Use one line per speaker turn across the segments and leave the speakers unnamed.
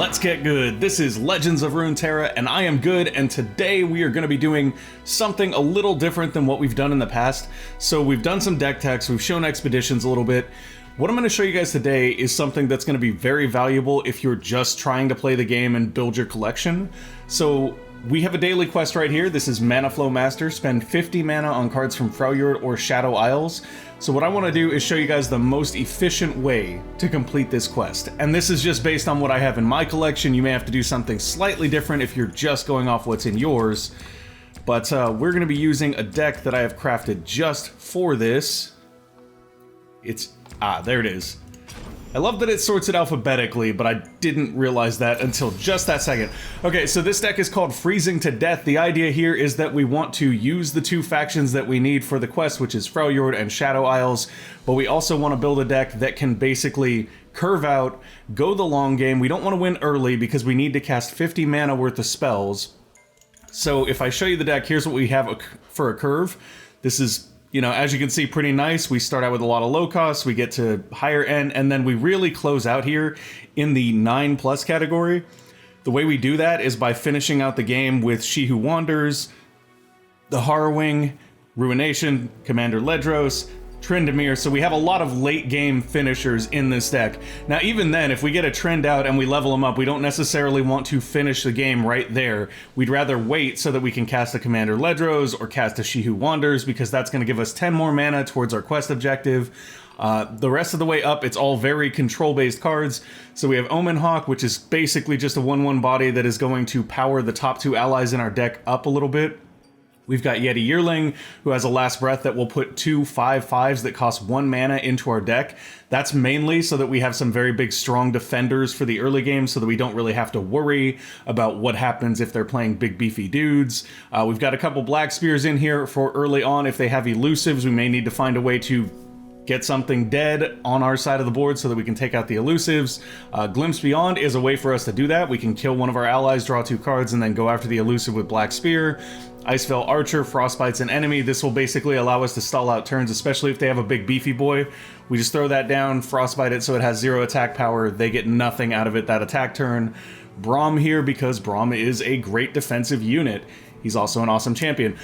Let's get good. This is Legends of Runeterra, and I am good, and today we are going to be doing something a little different than what we've done in the past. So we've done some deck techs, we've shown expeditions a little bit. What I'm going to show you guys today is something that's going to be very valuable if you're just trying to play the game and build your collection. So we have a daily quest right here. This is Manaflow Master. Spend 50 mana on cards from Freljord or Shadow Isles. So what I want to do is show you guys the most efficient way to complete this quest. And this is just based on what I have in my collection. You may have to do something slightly different if you're just going off what's in yours. But we're going to be using a deck that I have crafted just for this. There it is. I love that it sorts it alphabetically, but I didn't realize that until just that second. Okay, so this deck is called Freezing to Death. The idea here is that we want to use the two factions that we need for the quest, which is Freljord and Shadow Isles, but we also want to build a deck that can basically curve out, go the long game. We don't want to win early because we need to cast 50 mana worth of spells. So if I show you the deck, here's what we have for a curve. This is, you know, as you can see, pretty nice. We start out with a lot of low costs, we get to higher end, and then we really close out here in the 9+ category. The way we do that is by finishing out the game with She Who Wanders, the Harrowing, Ruination, Commander Ledros, Tryndamere, so we have a lot of late game finishers in this deck. Now even then, if we get a trend out and we level them up, we don't necessarily want to finish the game right there. We'd rather wait so that we can cast a Commander Ledros or cast a She Who Wanders, because that's going to give us 10 more mana towards our quest objective. The rest of the way up, it's all very control-based cards. So we have Omen Hawk, which is basically just a 1/1 body that is going to power the top two allies in our deck up a little bit. We've got Yeti Yearling, who has a Last Breath that will put 2 5/5s that cost 1 mana into our deck. That's mainly so that we have some very big, strong defenders for the early game, so that we don't really have to worry about what happens if they're playing big, beefy dudes. We've got a couple Black Spears in here for early on. If they have elusives, we may need to find a way to get something dead on our side of the board so that we can take out the elusives. Glimpse Beyond is a way for us to do that. We can kill one of our allies, draw 2 cards, and then go after the elusive with Black Spear. Icefell Archer frostbites an enemy. This will basically allow us to stall out turns, especially if they have a big beefy boy. We just throw that down, frostbite it so it has 0 attack power. They get nothing out of it that attack turn. Braum here because Braum is a great defensive unit. He's also an awesome champion.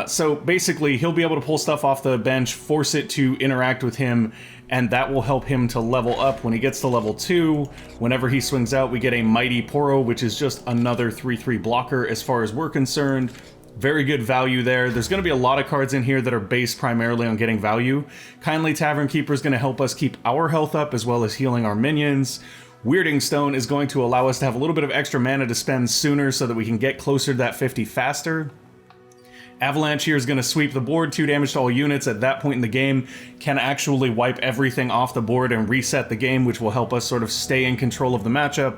So basically, he'll be able to pull stuff off the bench, force it to interact with him, and that will help him to level up. When he gets to level 2, whenever he swings out, we get a Mighty Poro, which is just another 3/3 blocker as far as we're concerned. Very good value there. There's going to be a lot of cards in here that are based primarily on getting value. Kindly Tavern Keeper is going to help us keep our health up as well as healing our minions. Weirding Stone is going to allow us to have a little bit of extra mana to spend sooner so that we can get closer to that 50 faster. Avalanche here is going to sweep the board, 2 damage to all units at that point in the game, can actually wipe everything off the board and reset the game, which will help us sort of stay in control of the matchup.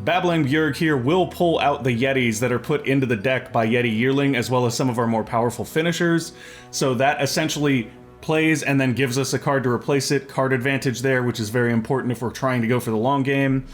Babbling Bjerg here will pull out the Yetis that are put into the deck by Yeti Yearling, as well as some of our more powerful finishers. So that essentially plays and then gives us a card to replace it. Card advantage there, which is very important if we're trying to go for the long game.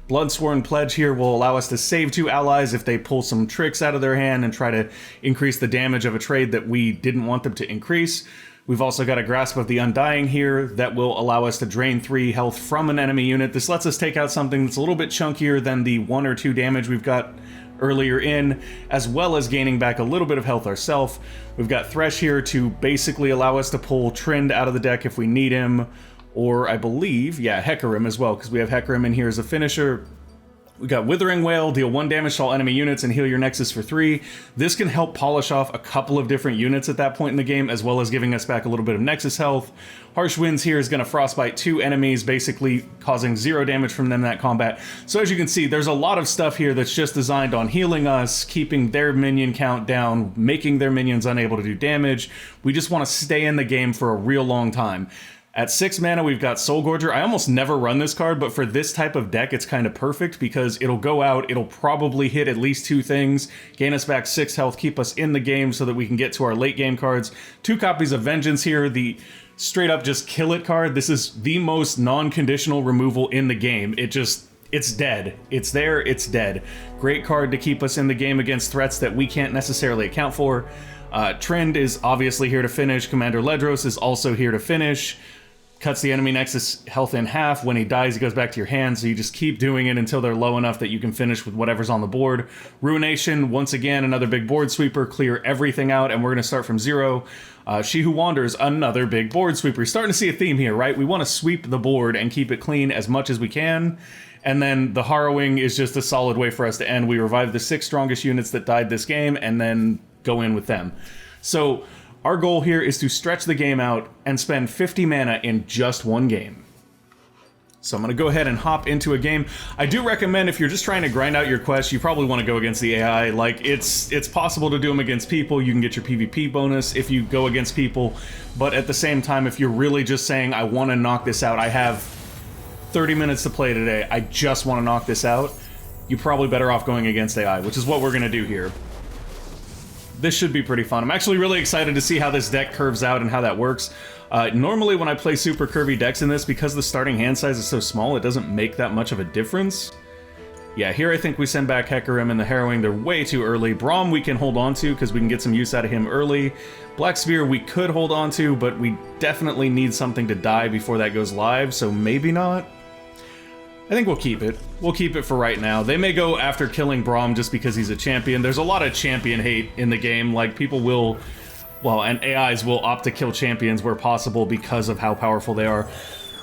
Bloodsworn Pledge here will allow us to save 2 allies if they pull some tricks out of their hand and try to increase the damage of a trade that we didn't want them to increase. We've also got a Grasp of the Undying here that will allow us to drain 3 health from an enemy unit. This lets us take out something that's a little bit chunkier than the 1 or 2 damage we've got earlier in, as well as gaining back a little bit of health ourselves. We've got Thresh here to basically allow us to pull Trynd out of the deck if we need him, or I believe, yeah, Hecarim as well, because we have Hecarim in here as a finisher. We got Withering Wail, deal 1 damage to all enemy units and heal your Nexus for 3. This can help polish off a couple of different units at that point in the game, as well as giving us back a little bit of Nexus health. Harsh Winds here is going to frostbite 2 enemies, basically causing 0 damage from them in that combat. So as you can see, there's a lot of stuff here that's just designed on healing us, keeping their minion count down, making their minions unable to do damage. We just want to stay in the game for a real long time. At 6 mana, we've got Soul Gorger. I almost never run this card, but for this type of deck, it's kind of perfect because it'll go out, it'll probably hit at least 2 things, gain us back 6 health, keep us in the game so that we can get to our late game cards. 2 copies of Vengeance here, the straight up just kill it card. This is the most non-conditional removal in the game. It's dead. It's there, it's dead. Great card to keep us in the game against threats that we can't necessarily account for. Trynd is obviously here to finish. Commander Ledros is also here to finish. Cuts the enemy nexus health in half. When he dies, he goes back to your hand, so you just keep doing it until they're low enough that you can finish with whatever's on the board. Ruination, once again, another big board sweeper. Clear everything out, and we're going to start from 0. She Who Wanders, another big board sweeper. You're starting to see a theme here, right? We want to sweep the board and keep it clean as much as we can. And then the Harrowing is just a solid way for us to end. We revive the 6 strongest units that died this game, and then go in with them. So our goal here is to stretch the game out and spend 50 mana in just one game. So I'm going to go ahead and hop into a game. I do recommend, if you're just trying to grind out your quests, you probably want to go against the AI. Like, it's possible to do them against people. You can get your PvP bonus if you go against people. But at the same time, if you're really just saying, I want to knock this out, I have 30 minutes to play today, I just want to knock this out, you're probably better off going against AI, which is what we're going to do here. This should be pretty fun. I'm actually really excited to see how this deck curves out and how that works. Normally when I play super curvy decks in this, because the starting hand size is so small, it doesn't make that much of a difference. Yeah, here I think we send back Hecarim and the Harrowing. They're way too early. Braum we can hold on to because we can get some use out of him early. Black Sphere we could hold on to, but we definitely need something to die before that goes live, so maybe not. I think we'll keep it. We'll keep it for right now. They may go after killing Braum just because he's a champion. There's a lot of champion hate in the game. Like, people will... Well, and AIs will opt to kill champions where possible because of how powerful they are.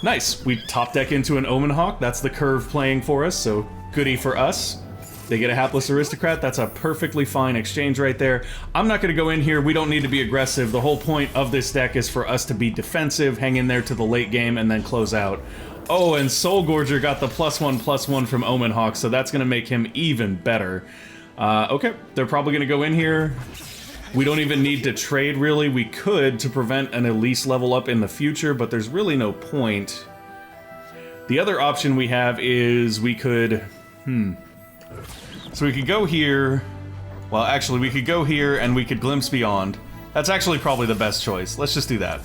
Nice. We top deck into an Omen Hawk. That's the curve playing for us, so goodie for us. They get a Hapless Aristocrat. That's a perfectly fine exchange right there. I'm not going to go in here. We don't need to be aggressive. The whole point of this deck is for us to be defensive, hang in there to the late game, and then close out. Oh, and Soul Gorger got the +1/+1 from Omen Hawk, so that's going to make him even better. Okay, they're probably going to go in here. We don't even need to trade, really. We could to prevent an Elise level up in the future, but there's really no point. The other option we have is we could... So we could go here... Well, actually, we could go here and we could Glimpse Beyond. That's actually probably the best choice. Let's just do that.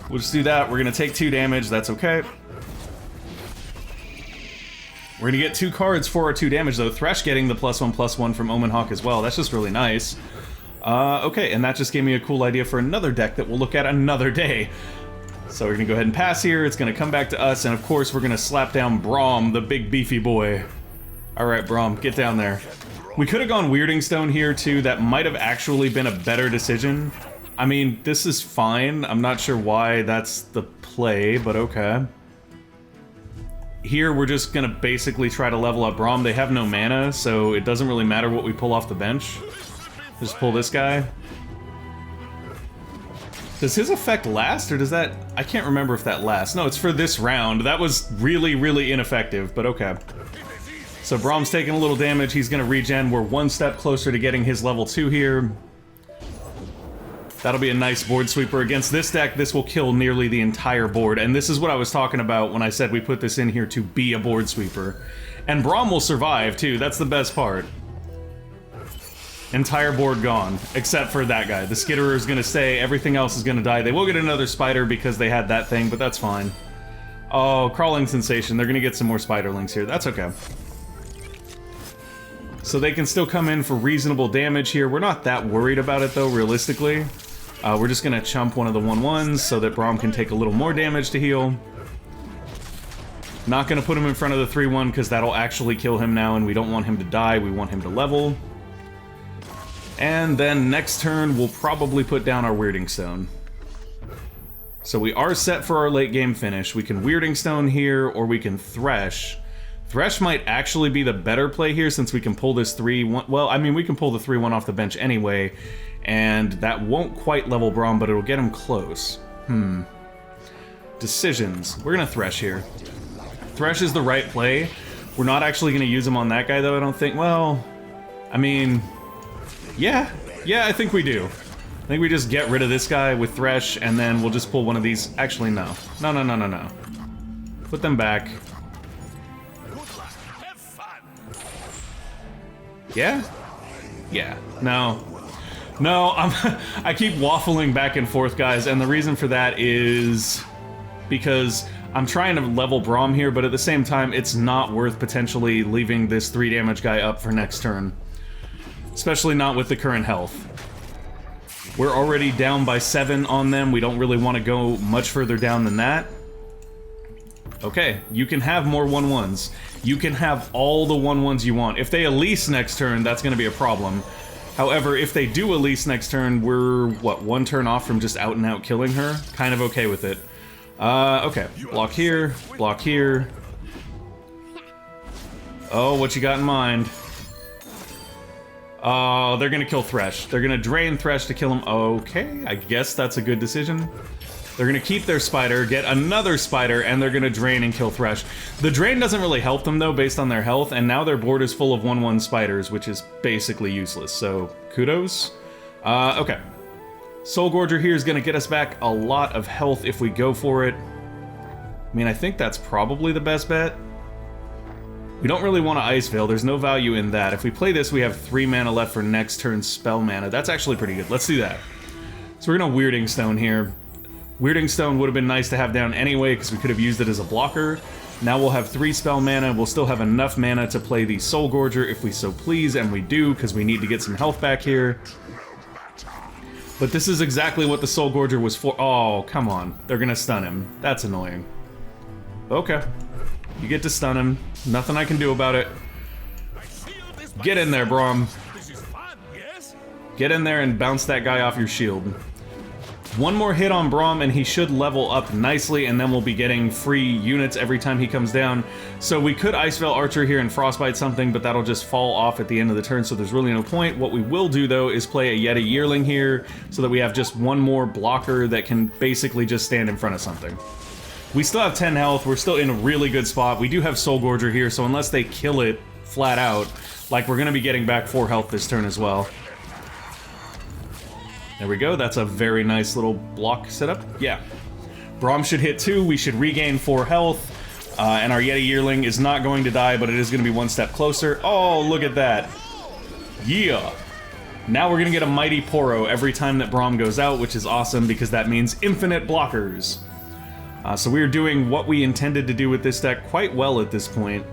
We'll just do that. We're going to take 2 damage. That's okay. We're going to get 2 cards for our 2 damage, though. Thresh getting the +1/+1 from Omen Hawk as well. That's just really nice. Okay, and that just gave me a cool idea for another deck that we'll look at another day. So we're going to go ahead and pass here. It's going to come back to us, and of course we're going to slap down Braum, the big beefy boy. Alright, Braum, get down there. We could have gone Weirding Stone here, too. That might have actually been a better decision. I mean, this is fine. I'm not sure why that's the play, but okay. Here, we're just gonna basically try to level up Braum. They have no mana, so it doesn't really matter what we pull off the bench. Just pull this guy. Does his effect last, or does that... I can't remember if that lasts. No, it's for this round. That was really, really ineffective, but okay. So Braum's taking a little damage. He's gonna regen. We're 1 step closer to getting his level 2 here. That'll be a nice board sweeper. Against this deck, this will kill nearly the entire board, and this is what I was talking about when I said we put this in here to be a board sweeper. And Braum will survive, too. That's the best part. Entire board gone, except for that guy. The Skitterer is gonna stay, everything else is gonna die. They will get another spider because they had that thing, but that's fine. Oh, Crawling Sensation. They're gonna get some more spiderlings here. That's okay. So they can still come in for reasonable damage here. We're not that worried about it, though, realistically. We're just gonna chump one of the 1/1s so that Braum can take a little more damage to heal. Not gonna put him in front of the 3/1 because that'll actually kill him now, and we don't want him to die, we want him to level. And then next turn, we'll probably put down our Weirding Stone. So we are set for our late game finish. We can Weirding Stone here, or we can Thresh. Thresh might actually be the better play here since we can pull this 3/1. Well, I mean, we can pull the 3/1 off the bench anyway, and that won't quite level Braum, but it'll get him close. Decisions. We're gonna Thresh here. Thresh is the right play. We're not actually gonna use him on that guy, though, I don't think. Well, I mean, yeah, I think we do. I think we just get rid of this guy with Thresh, and then we'll just pull one of these. Actually, no. No. Put them back. Yeah? Yeah. No, I keep waffling back and forth, guys, and the reason for that is because I'm trying to level Braum here, but at the same time, it's not worth potentially leaving this 3 damage guy up for next turn. Especially not with the current health. We're already down by 7 on them. We don't really want to go much further down than that. Okay, you can have more 1/1s. You can have all the 1/1s you want. If they Elise next turn, that's going to be a problem. However, if they do Elise next turn, we're, what, 1 turn off from just out and out killing her? Kind of okay with it. Okay. Block here, block here. Oh, what you got in mind? Oh, they're gonna kill Thresh. They're gonna drain Thresh to kill him. Okay, I guess that's a good decision. They're gonna keep their spider, get another spider, and they're gonna drain and kill Thresh. The drain doesn't really help them though, based on their health, and now their board is full of 1/1 spiders, which is basically useless, so kudos. Okay. Soul Gorger here is gonna get us back a lot of health if we go for it. I mean, I think that's probably the best bet. We don't really want to Ice Veil, there's no value in that. If we play this, we have 3 mana left for next turn's spell mana. That's actually pretty good. Let's do that. So we're gonna Weirding Stone here. Weirding Stone would have been nice to have down anyway, because we could have used it as a blocker. Now we'll have 3 spell mana, we'll still have enough mana to play the Soul Gorger if we so please, and we do, because we need to get some health back here. But this is exactly what the Soul Gorger was for. Oh, come on. They're gonna stun him. That's annoying. Okay. You get to stun him. Nothing I can do about it. Get in there, Braum. Get in there and bounce that guy off your shield. 1 more hit on Braum and he should level up nicely, and then we'll be getting free units every time he comes down. So we could Ice Veil Archer here and Frostbite something, but that'll just fall off at the end of the turn, so there's really no point. What we will do, though, is play a Yeti Yearling here, so that we have just 1 more blocker that can basically just stand in front of something. We still have 10 health, we're still in a really good spot. We do have Soul Gorger here, so unless they kill it flat out, like, we're gonna be getting back 4 health this turn as well. There we go, that's a very nice little block setup. Yeah. Braum should hit 2, we should regain 4 health, and our Yeti Yearling is not going to die, but it is going to be 1 step closer. Oh, look at that. Yeah. Now we're going to get a Mighty Poro every time that Braum goes out, which is awesome, because that means infinite blockers. So we're doing what we intended to do with this deck quite well at this point.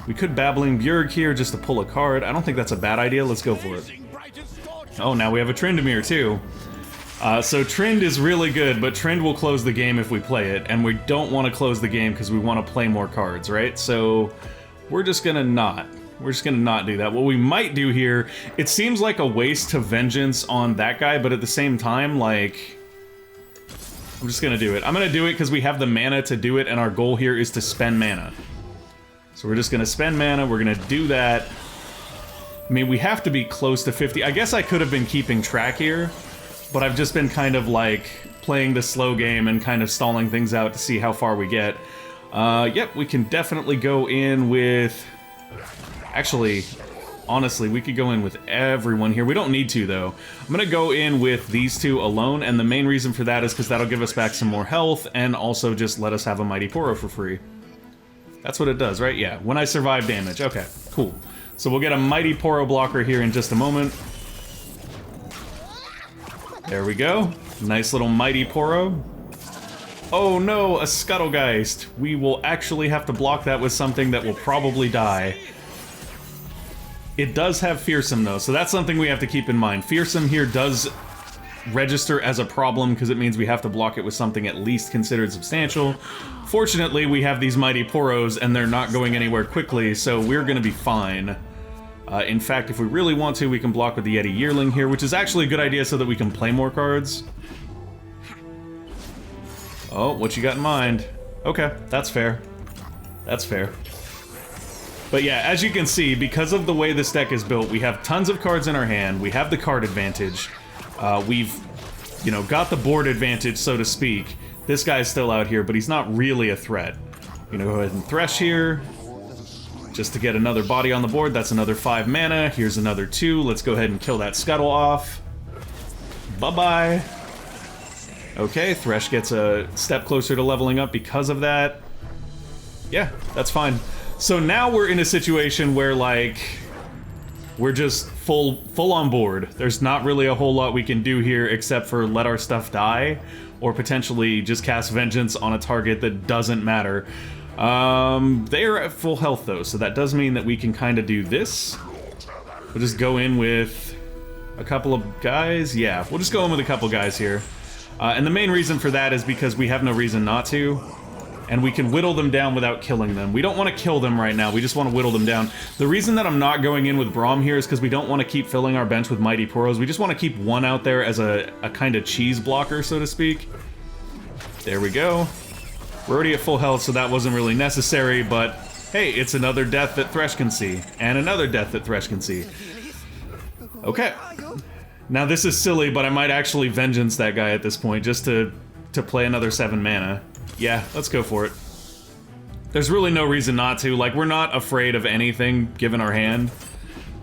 We could Babbling Bjerg here just to pull a card. I don't think that's a bad idea, let's go for it. Oh, now we have a Tryndamere too. So Trynd is really good, but Trynd will close the game if we play it, and we don't want to close the game because we want to play more cards, right? So we're just gonna not. We're just gonna not do that. What we might do here, it seems like a waste to Vengeance on that guy, but at the same time, like, I'm just gonna do it. I'm gonna do it because we have the mana to do it, and our goal here is to spend mana. So we're just gonna spend mana, we're gonna do that. I mean, we have to be close to 50. I guess I could have been keeping track here, but I've just been kind of like playing the slow game and kind of stalling things out to see how far we get. Yep, we can definitely go in with... Actually, honestly, we could go in with everyone here. We don't need to, though. I'm gonna go in with these 2 alone, and the main reason for that is because that'll give us back some more health, and also just let us have a Mighty Poro for free. That's what it does, right? Yeah, when I survive damage. Okay, cool. So we'll get a Mighty Poro blocker here in just a moment. There we go. Nice little Mighty Poro. Oh no, a Scuttlegeist. We will actually have to block that with something that will probably die. It does have Fearsome though, so that's something we have to keep in mind. Fearsome here does register as a problem because it means we have to block it with something at least considered substantial. Fortunately, we have these Mighty Poros and they're not going anywhere quickly, so we're gonna be fine. In fact, if we really want to, we can block with the Yeti Yearling here, which is actually a good idea so that we can play more cards. Oh, what you got in mind? Okay, that's fair. That's fair. But yeah, as you can see, because of the way this deck is built, we have tons of cards in our hand, we have the card advantage, we've, you know, got the board advantage, so to speak. This guy's still out here, but he's not really a threat. You know, go ahead and Thresh here. Just to get another body on the board, that's another 5 mana. Here's another 2. Let's go ahead and kill that Scuttle off. Bye-bye. Okay, Thresh gets a step closer to leveling up because of that. Yeah, that's fine. So now we're in a situation where, like, we're just full on board. There's not really a whole lot we can do here except for let our stuff die, or potentially just cast Vengeance on a target that doesn't matter. They are at full health though, so that does mean that we can kind of do this. We'll just go in with... A couple of guys? Yeah, we'll just go in with a couple guys here. And the main reason for that is because we have no reason not to. And we can whittle them down without killing them. We don't want to kill them right now, we just want to whittle them down. The reason that I'm not going in with Braum here is because we don't want to keep filling our bench with Mighty Poros. We just want to keep one out there as a kind of cheese blocker, so to speak. There we go. We're already at full health, so that wasn't really necessary, but hey, it's another death that Thresh can see. And another death that Thresh can see. Okay. Now this is silly, but I might actually vengeance that guy at this point, just to play another 7 mana. Yeah, let's go for it. There's really no reason not to. Like, we're not afraid of anything, given our hand.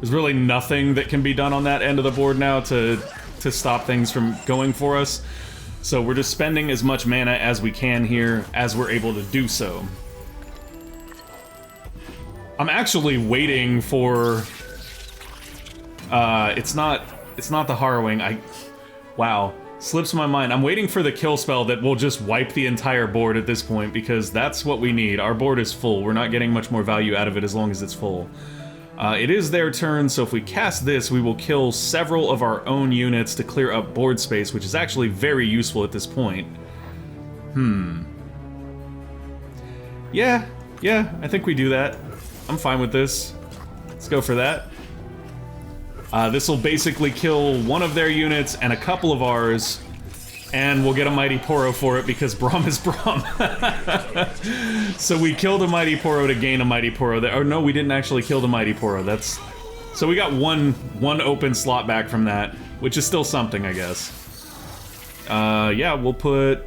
There's really nothing that can be done on that end of the board now to stop things from going for us. So we're just spending as much mana as we can here, as we're able to do so. I'm actually waiting for... It's not the Harrowing. Wow. Slips my mind. I'm waiting for the kill spell that will just wipe the entire board at this point, because that's what we need. Our board is full. We're not getting much more value out of it as long as it's full. It is their turn, so if we cast this, we will kill several of our own units to clear up board space, which is actually very useful at this point. Yeah, I think we do that. I'm fine with this. Let's go for that. This will basically kill one of their units and a couple of ours, and we'll get a Mighty Poro for it because Braum is Braum. So we killed a Mighty Poro to gain a Mighty Poro. Or no, we didn't actually kill the Mighty Poro. So we got one open slot back from that, which is still something, I guess. Yeah, we'll put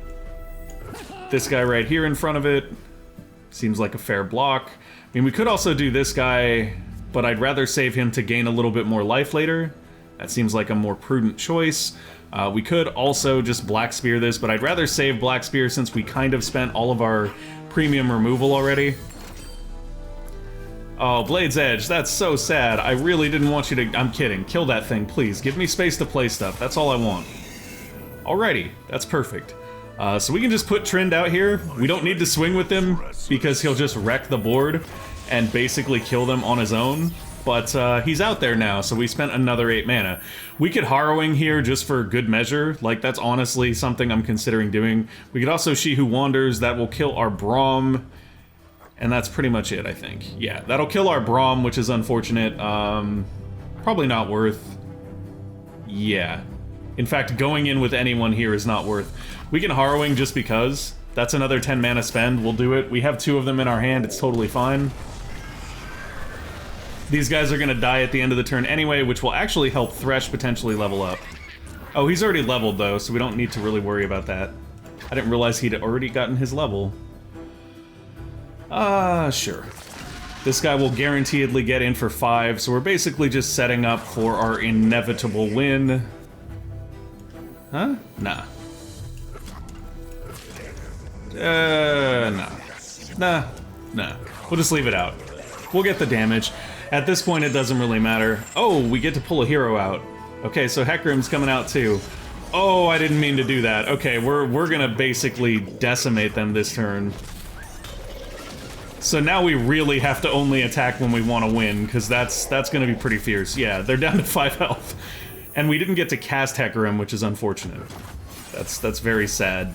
this guy right here in front of it. Seems like a fair block. I mean, we could also do this guy, but I'd rather save him to gain a little bit more life later. That seems like a more prudent choice. We could also just Black Spear this, but I'd rather save Black Spear since we kind of spent all of our premium removal already. Oh, Blade's Edge, that's so sad. I really didn't want you to... I'm kidding. Kill that thing, please. Give me space to play stuff. That's all I want. Alrighty, that's perfect. So we can just put Trend out here. We don't need to swing with him because he'll just wreck the board and basically kill them on his own. But he's out there now, so we spent another 8 mana. We could Harrowing here just for good measure. Like, that's honestly something I'm considering doing. We could also She Who Wanders. That will kill our Braum. And that's pretty much it, I think. Yeah, that'll kill our Braum, which is unfortunate. Probably not worth... Yeah. In fact, going in with anyone here is not worth... We can Harrowing just because. That's another 10 mana spend. We'll do it. We have 2 of them in our hand. It's totally fine. These guys are going to die at the end of the turn anyway, which will actually help Thresh potentially level up. Oh, he's already leveled, though, so we don't need to really worry about that. I didn't realize he'd already gotten his level. Sure. This guy will guaranteedly get in for 5, so we're basically just setting up for our inevitable win. Huh? Nah. Nah. We'll just leave it out. We'll get the damage. At this point, it doesn't really matter. Oh, we get to pull a hero out. Okay, so Hecarim's coming out too. Oh, I didn't mean to do that. Okay, we're gonna basically decimate them this turn. So now we really have to only attack when we want to win, because that's gonna be pretty fierce. Yeah, they're down to 5 health. And we didn't get to cast Hecarim, which is unfortunate. That's very sad.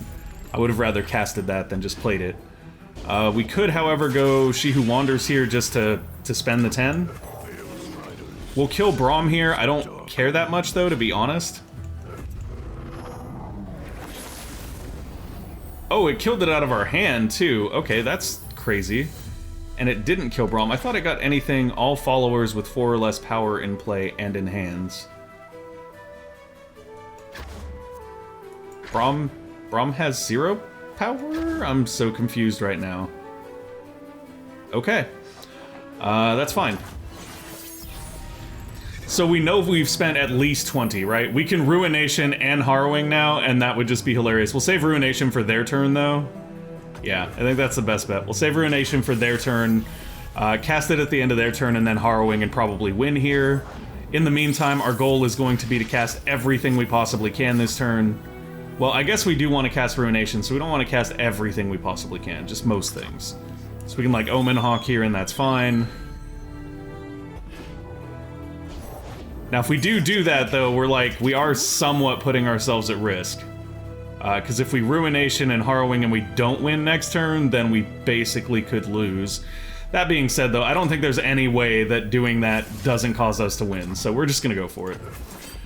I would have rather casted that than just played it. We could, however, go She Who Wanders here just to spend the 10. We'll kill Braum here. I don't care that much, though, to be honest. Oh, it killed it out of our hand, too. Okay, that's crazy. And it didn't kill Braum. I thought it got anything, all followers with 4 or less power in play and in hands. Braum has 0 power? I'm so confused right now. Okay. That's fine. So we know we've spent at least 20, right? We can Ruination and Harrowing now, and that would just be hilarious. We'll save Ruination for their turn, though. Yeah, I think that's the best bet. We'll save Ruination for their turn, cast it at the end of their turn, and then Harrowing and probably win here. In the meantime, our goal is going to be to cast everything we possibly can this turn. Well, I guess we do want to cast Ruination, so we don't want to cast everything we possibly can, just most things. So we can, like, Omen Hawk here, and that's fine. Now, if we do that, though, we are somewhat putting ourselves at risk. Because if we Ruination and Harrowing and we don't win next turn, then we basically could lose. That being said, though, I don't think there's any way that doing that doesn't cause us to win, so we're just gonna go for it.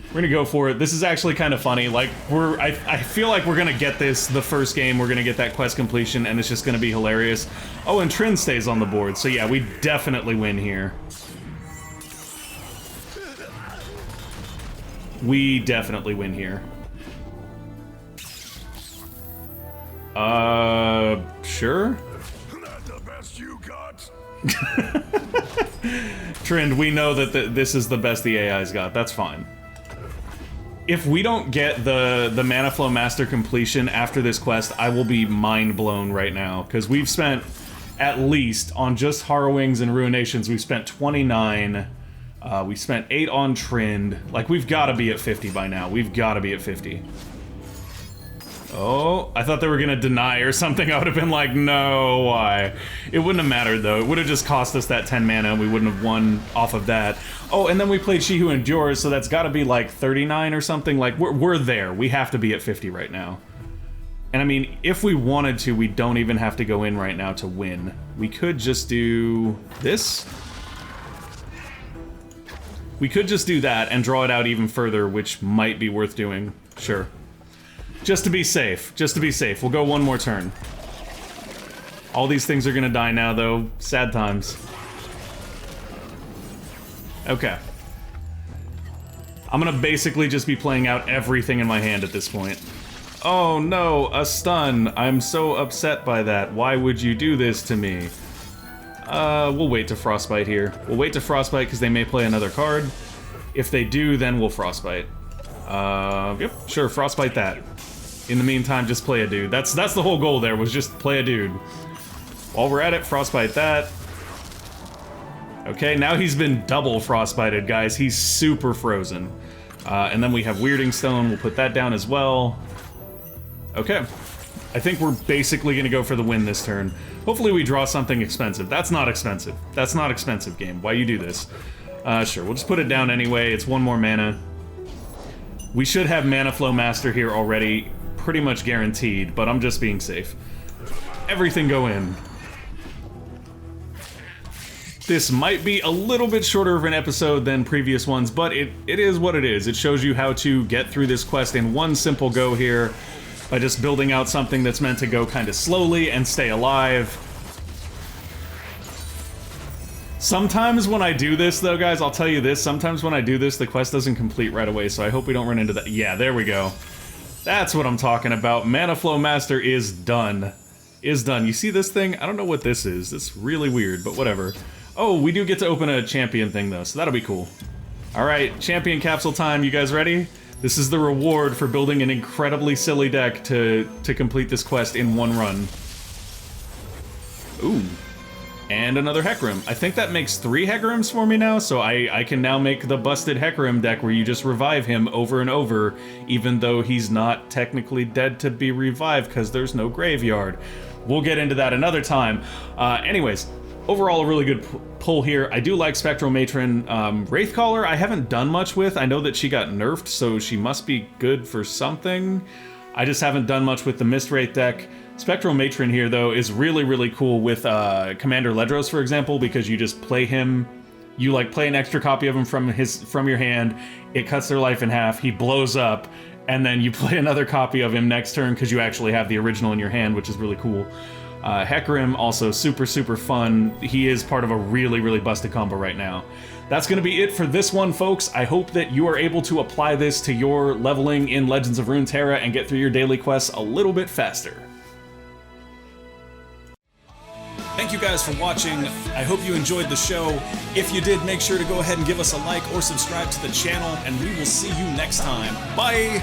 We're gonna go for it. This is actually kind of funny. Like, I feel like we're gonna get this the first game, we're gonna get that quest completion, and it's just gonna be hilarious. Oh, and Trin stays on the board, so yeah, we definitely win here. We definitely win here. Sure?
Not the best you got.
Trend, we know that this is the best the AI's got. That's fine. If we don't get the Manaflow Master completion after this quest, I will be mind blown right now. Because we've spent, at least, on just Harrowings and Ruinations, we've spent 29. We spent 8 on Trend. Like, we've got to be at 50 by now. We've got to be at 50. Oh, I thought they were gonna deny or something. I would have been like, no, why? It wouldn't have mattered, though. It would have just cost us that 10 mana, and we wouldn't have won off of that. Oh, and then we played She Who Endures, so that's gotta be like 39 or something. Like, we're there. We have to be at 50 right now. And I mean, if we wanted to, we don't even have to go in right now to win. We could just do this. We could just do that and draw it out even further, which might be worth doing. Sure. Just to be safe. Just to be safe. We'll go one more turn. All these things are gonna die now, though. Sad times. Okay. I'm gonna basically just be playing out everything in my hand at this point. Oh no, a stun. I'm so upset by that. Why would you do this to me? We'll wait to Frostbite here. We'll wait to Frostbite because they may play another card. If they do, then we'll Frostbite. Yep, sure, Frostbite that. In the meantime, just play a dude. That's the whole goal there, was just play a dude. While we're at it, Frostbite that. Okay, now he's been double Frostbited, guys. He's super frozen. And then we have Weirding Stone. We'll put that down as well. Okay. I think we're basically gonna go for the win this turn. Hopefully we draw something expensive. That's not expensive. That's not expensive, game. Why you do this? Sure, we'll just put it down anyway. It's 1 more mana. We should have Manaflow Master here already, pretty much guaranteed, but I'm just being safe. Everything go in. This might be a little bit shorter of an episode than previous ones, but it is what it is. It shows you how to get through this quest in one simple go here, by just building out something that's meant to go kind of slowly and stay alive. Sometimes when I do this, though, guys, I'll tell you this, sometimes when I do this, the quest doesn't complete right away, so I hope we don't run into that. Yeah, there we go. That's what I'm talking about. Manaflow Master is done. Is done. You see this thing? I don't know what this is. It's really weird, but whatever. Oh, we do get to open a champion thing, though, so that'll be cool. Alright, champion capsule time. You guys ready? This is the reward for building an incredibly silly deck to complete this quest in one run. Ooh. And another Hecarim. I think that makes 3 Hecarims for me now, so I can now make the busted Hecarim deck where you just revive him over and over, even though he's not technically dead to be revived because there's no graveyard. We'll get into that another time. Anyways, overall a really good pull here. I do like Spectral Matron. Wraithcaller I haven't done much with. I know that she got nerfed, so she must be good for something. I just haven't done much with the Mist Wraith deck. Spectral Matron here, though, is really, really cool with Commander Ledros, for example, because you just play him, you like play an extra copy of him from your hand, it cuts their life in half, he blows up, and then you play another copy of him next turn because you actually have the original in your hand, which is really cool. Hecarim, also super, super fun. He is part of a really, really busted combo right now. That's going to be it for this one, folks. I hope that you are able to apply this to your leveling in Legends of Runeterra and get through your daily quests a little bit faster. Thank you guys for watching. I hope you enjoyed the show. If you did, make sure to go ahead and give us a like or subscribe to the channel, and we will see you next time. Bye!